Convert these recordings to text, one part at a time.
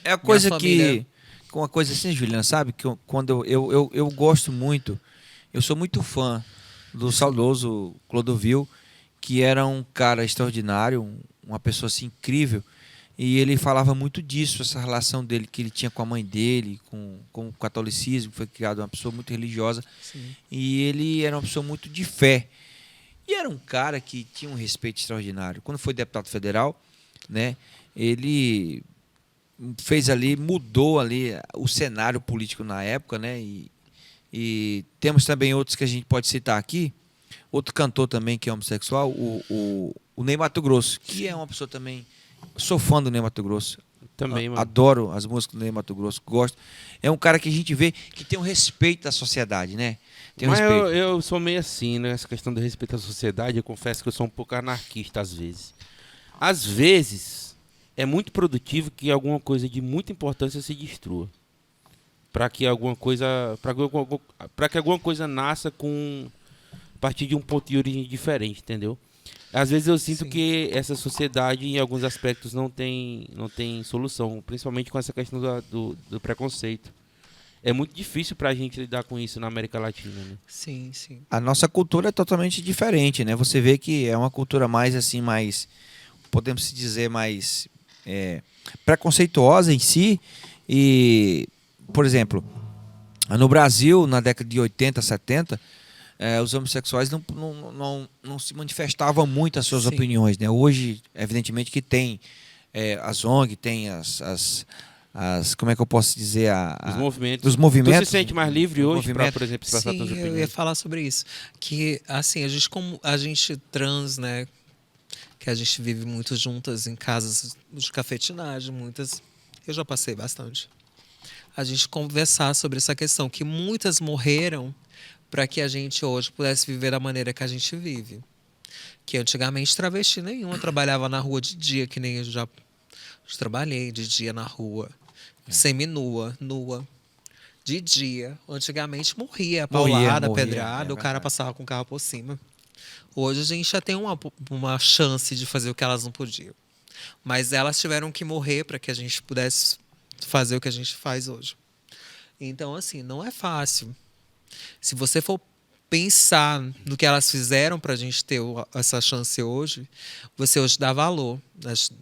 É a Minha coisa família. que. Uma coisa assim, Juliana, sabe? Que quando eu gosto muito, eu sou muito fã do Sim, saudoso Clodovil, que era um cara extraordinário, uma pessoa assim incrível. E ele falava muito disso, essa relação dele que ele tinha com a mãe dele, com o catolicismo, foi criado uma pessoa muito religiosa. sim, E ele era uma pessoa muito de fé. E era um cara que tinha um respeito extraordinário. Quando foi deputado federal, né, ele fez ali, mudou ali o cenário político na época, né? E temos também outros que a gente pode citar aqui. Outro cantor também que é homossexual, o Ney Matogrosso, que é sim. uma pessoa também. Sou fã do Ney Matogrosso. Também, mano. Adoro as músicas do Ney Matogrosso, gosto. É um cara que a gente vê que tem um respeito da sociedade, né? Tem um Mas eu, respeito. eu sou meio assim, né? Essa questão do respeito à sociedade, eu confesso que eu sou um pouco anarquista às vezes. Às vezes, é muito produtivo que alguma coisa de muita importância se destrua. Para que alguma coisa, para que alguma coisa nasça com a partir de um ponto de origem diferente, entendeu? Às vezes eu sinto Sim. que essa sociedade, em alguns aspectos, não tem solução, principalmente com essa questão do preconceito. É muito difícil pra gente lidar com isso na América Latina, né? Sim, sim. A nossa cultura é totalmente diferente, né? Você vê que é uma cultura mais assim, mais, podemos se dizer, mais é, preconceituosa em si. E, por exemplo, no Brasil, na década de 80, 70, os homossexuais não se manifestavam muito as suas Sim. opiniões, né? Hoje, evidentemente que tem as ONG, tem como é que eu posso dizer, Os os movimentos. Tu se movimentos, sente mais livre os hoje pra, por movimentos. exemplo, expressar tuas Sim, eu ia opiniões? falar sobre isso. Que, assim, a gente, como a gente trans, né? Que a gente vive muito juntas em casas de cafetinagem, muitas. Eu já passei bastante. A gente conversar sobre essa questão, que muitas morreram para que a gente hoje pudesse viver da maneira que a gente vive. Que antigamente travesti nenhuma trabalhava na rua de dia, que nem eu já trabalhei de dia na rua, seminua, nua. De dia, antigamente morria, Morria, paulada, morria, é pedrada, o cara verdade. passava com o carro por cima. Hoje a gente já tem uma chance de fazer o que elas não podiam. Mas elas tiveram que morrer para que a gente pudesse fazer o que a gente faz hoje. Então, assim, não é fácil. Se você for pensar no que elas fizeram para a gente ter essa chance hoje, você hoje dá valor.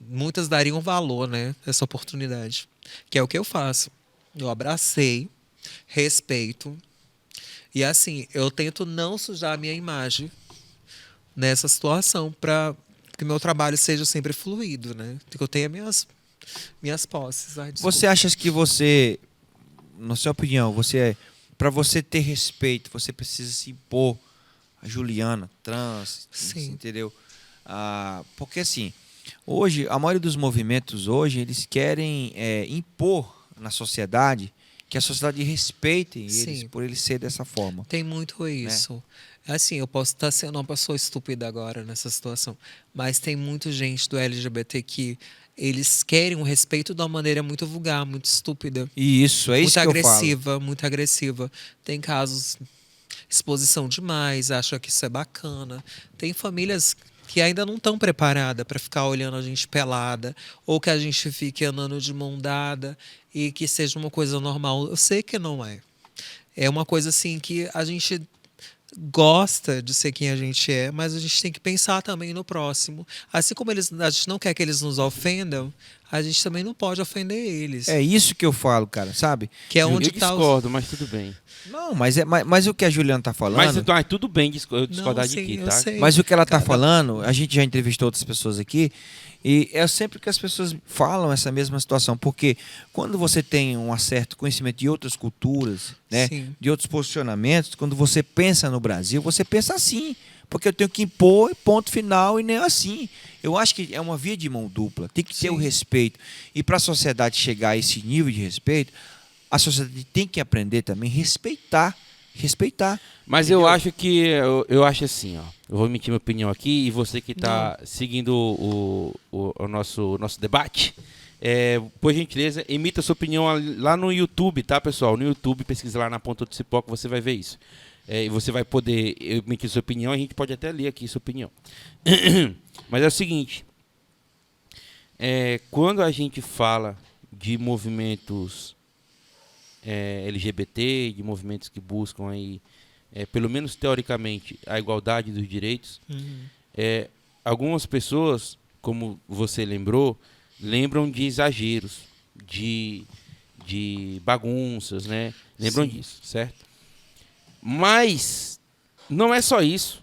Muitas dariam valor, né? Essa oportunidade. Que é o que eu faço. Eu abracei, respeito. E assim, eu tento não sujar a minha imagem nessa situação para que meu trabalho seja sempre fluido, né? Que eu tenha minhas posses. Ai, Você desculpa. acha que na sua opinião, para você ter respeito, você precisa se impor a Juliana, trans, Sim, entendeu? Porque assim, hoje, a maioria dos movimentos hoje, eles querem impor na sociedade que a sociedade respeite eles sim. por eles ser dessa forma, Tem muito né? isso. Assim, eu posso estar sendo uma pessoa estúpida agora nessa situação, mas tem muita gente do LGBT que eles querem o respeito de uma maneira muito vulgar, muito estúpida, E isso, é muito isso que eu falo. agressiva, muito agressiva. Tem casos exposição demais, acha que isso é bacana. Tem famílias que ainda não estão preparadas para ficar olhando a gente pelada, ou que a gente fique andando de mão dada e que seja uma coisa normal. Eu sei que não é. É uma coisa assim que a gente gosta de ser quem a gente é, mas a gente tem que pensar também no próximo. Assim como a gente não quer que eles nos ofendam, a gente também não pode ofender eles. É isso que eu falo, cara, sabe? Que é Ju- onde Eu está discordo, mas tudo bem. Não, mas o que a Juliana tá Mas falando. então, tudo bem eu Não, discordar de sim, ti, eu tá? sei. Mas o que ela está Cada. falando, a gente já entrevistou outras pessoas aqui, e é sempre que as pessoas falam essa mesma situação, porque quando você tem um certo conhecimento de outras culturas, né, Sim, de outros posicionamentos, quando você pensa no Brasil, você pensa assim, porque eu tenho que impor, ponto final, e nem assim. Eu acho que é uma via de mão dupla, tem que ter o sim. respeito. E para a sociedade chegar a esse nível de respeito, a sociedade tem que aprender também a respeitar. Respeitar. Mas eu Entendeu? acho que eu acho assim, ó. Eu vou emitir minha opinião aqui e você que Não, está seguindo o nosso debate, por gentileza, emita sua opinião lá no YouTube, tá, pessoal? No YouTube, pesquisa lá na Ponta do Cipó que você vai ver isso. E você vai poder emitir sua opinião, a gente pode até ler aqui sua opinião. Mas é o seguinte, quando a gente fala de movimentos LGBT, de movimentos que buscam aí, pelo menos teoricamente, a igualdade dos direitos, algumas pessoas, como você lembrou, lembram de exageros, de bagunças, né? Lembram Sim. disso, certo? Mas não é só isso.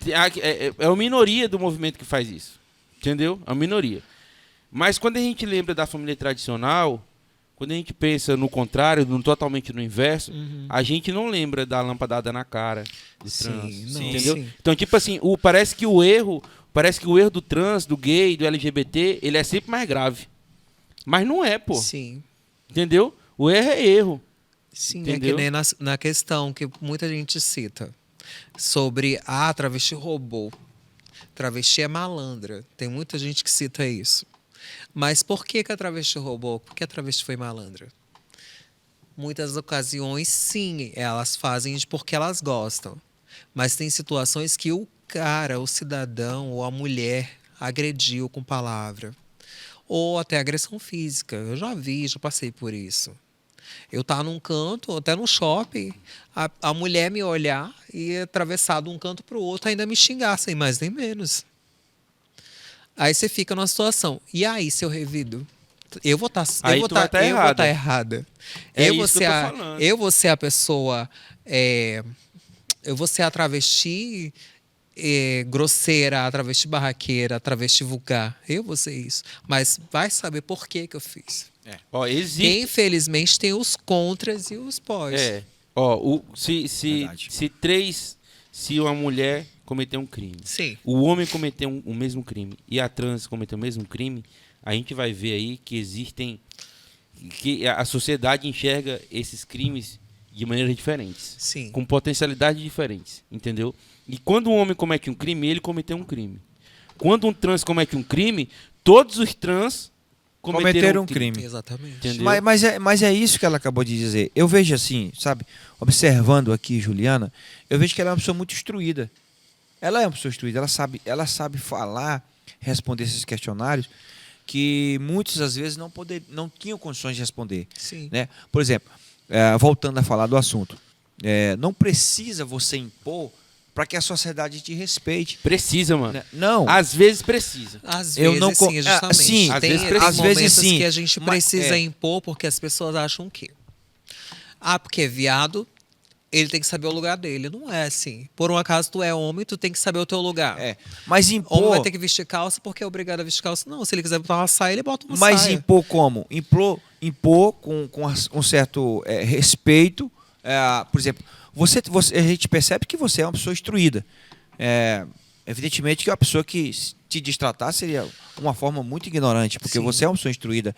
É a minoria do movimento que faz isso, entendeu? É a minoria. Mas quando a gente lembra da família tradicional, quando a gente pensa no contrário, totalmente no inverso, a gente não lembra da lampadada na cara do trans, não, entendeu? sim. Então, tipo assim, parece que o erro do trans, do gay, do LGBT, ele é sempre mais grave. Mas não é, pô. Sim. Entendeu? O erro é erro. Sim, Entendeu? é que nem na questão que muita gente cita sobre travesti roubou. Travesti é malandra. Tem muita gente que cita isso. Mas por que a travesti roubou? Por que a travesti foi malandra? Muitas ocasiões, sim, elas fazem porque elas gostam. Mas tem situações que o cara, o cidadão ou a mulher agrediu com palavra. Ou até agressão física. Eu já passei por isso. Eu estar num canto, até no shopping, a mulher me olhar e atravessar de um canto para o outro ainda me xingar, sem mais nem menos. Aí você fica numa situação. E aí, se eu revido? Eu vou estar errada. É isso que eu tô falando. Eu vou ser a pessoa. Eu vou ser a travesti grosseira, a travesti barraqueira, a travesti vulgar. Eu vou ser isso. Mas vai saber por que eu fiz. Existe. E, infelizmente, tem os contras e os pós. Se uma mulher cometer um crime, Sim. o homem cometeu o mesmo crime e a trans cometeu o mesmo crime, a gente vai ver aí que que a sociedade enxerga esses crimes de maneiras diferentes, Sim. com potencialidades diferentes, entendeu? E quando um homem comete um crime, ele cometeu um crime. Quando um trans comete um crime, todos os trans cometeram um crime. Exatamente. Entendeu? Mas é isso que ela acabou de dizer. Eu vejo assim, sabe, observando aqui Juliana, eu vejo que ela é uma pessoa muito instruída. Ela é uma pessoa instruída, ela sabe falar, responder esses questionários que muitas às vezes não tinham condições de responder. Sim. Né? Por exemplo, voltando a falar do assunto, não precisa você impor para que a sociedade te respeite. Precisa, mano. Né? Não. Às vezes precisa. Às Eu vezes não sim, justamente. sim, às tem vezes precisa. às vezes sim, que a gente mas precisa impor porque as pessoas acham que porque é viado, ele tem que saber o lugar dele. Não é assim. Por um acaso tu é homem, tu tem que saber o teu lugar. Mas Homem impor. vai ter que vestir calça porque é obrigado a vestir calça. Não, se ele quiser botar uma saia, ele bota uma Mas saia. impor como? Impor com um certo respeito. Por exemplo, a gente percebe que você é uma pessoa instruída. Evidentemente que uma pessoa que te destratar seria uma forma muito ignorante, porque Sim. você é uma pessoa instruída.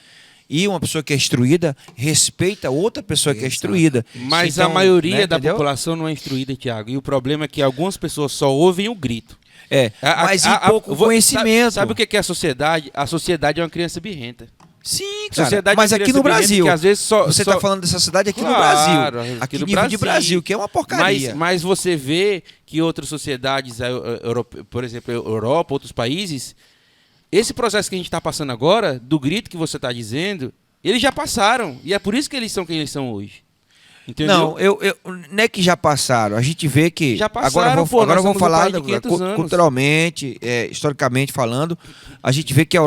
E uma pessoa que é instruída respeita outra pessoa que é instruída. Mas Então, a maioria né, da entendeu? população não é instruída, Thiago. E o problema é que algumas pessoas só ouvem o grito. Mas impor com conhecimento. Sabe o que é a sociedade? A sociedade é uma criança birrenta. Sim, cara. Sociedade Mas é uma aqui no criança birrenta Brasil, que às vezes você está falando dessa cidade aqui no Claro, Brasil. aqui Aqui no nível Brasil. de Brasil, que é uma porcaria. Mas você vê que outras sociedades, por exemplo, Europa, outros países, esse processo que a gente está passando agora, do grito que você está dizendo, eles já passaram. E é por isso que eles são quem eles são hoje. Entendeu? Não, não é que já passaram. A gente vê que. Já passaram, agora nós vamos somos um falar país de 500 anos. culturalmente, historicamente falando. A gente vê que a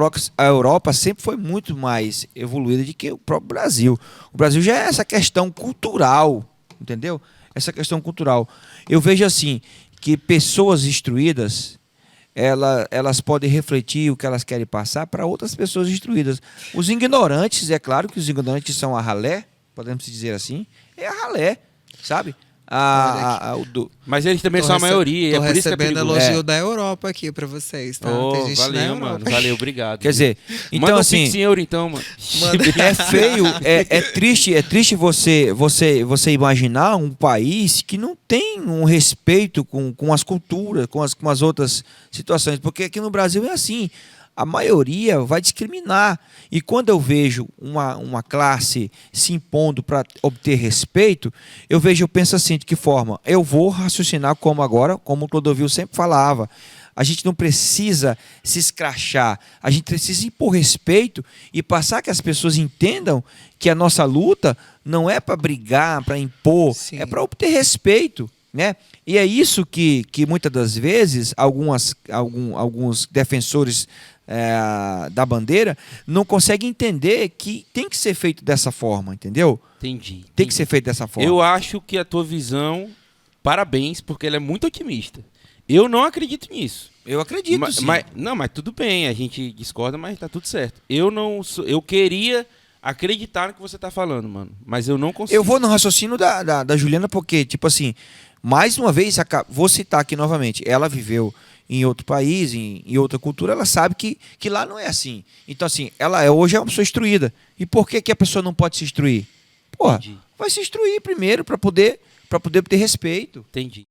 Europa sempre foi muito mais evoluída do que o próprio Brasil. O Brasil já é essa questão cultural, entendeu? Essa questão cultural. Eu vejo assim, que pessoas instruídas, elas podem refletir o que elas querem passar para outras pessoas instruídas. Os ignorantes, é claro que os ignorantes são a ralé, podemos dizer assim, é a ralé, sabe? Mas eles também são a maioria. Tô é por isso que é recebendo perigoso. elogio da Europa aqui pra vocês, tá? Tem gente na Valeu, Europa. mano. Valeu, obrigado. Quer dizer, então Manda assim, um Pix em euro, então, mano. é feio, é triste você imaginar um país que não tem um respeito com as culturas, com as outras situações, porque aqui no Brasil é assim. A maioria vai discriminar. E quando eu vejo uma classe se impondo para obter respeito, eu penso assim, de que forma? Eu vou raciocinar como o Clodovil sempre falava. A gente não precisa se escrachar. A gente precisa impor respeito e passar que as pessoas entendam que a nossa luta não é para brigar, para impor, Sim. é para obter respeito, né? E é isso que muitas das vezes alguns defensores da bandeira não conseguem entender que tem que ser feito dessa forma, entendeu? Entendi. Tem que ser feito dessa forma. Eu acho que a tua visão, parabéns, porque ela é muito otimista. Eu não acredito nisso. Eu acredito, sim. Mas tudo bem, a gente discorda, mas tá tudo certo. Eu queria acreditar no que você tá falando, mano, mas eu não consigo. Eu vou no raciocínio da Juliana porque, tipo assim, mais uma vez, vou citar aqui novamente, ela viveu em outro país, em outra cultura, ela sabe que lá não é assim. Então, assim, ela hoje é uma pessoa instruída. E por que a pessoa não pode se instruir? Porra, Entendi. vai se instruir primeiro para poder ter respeito. Entendi.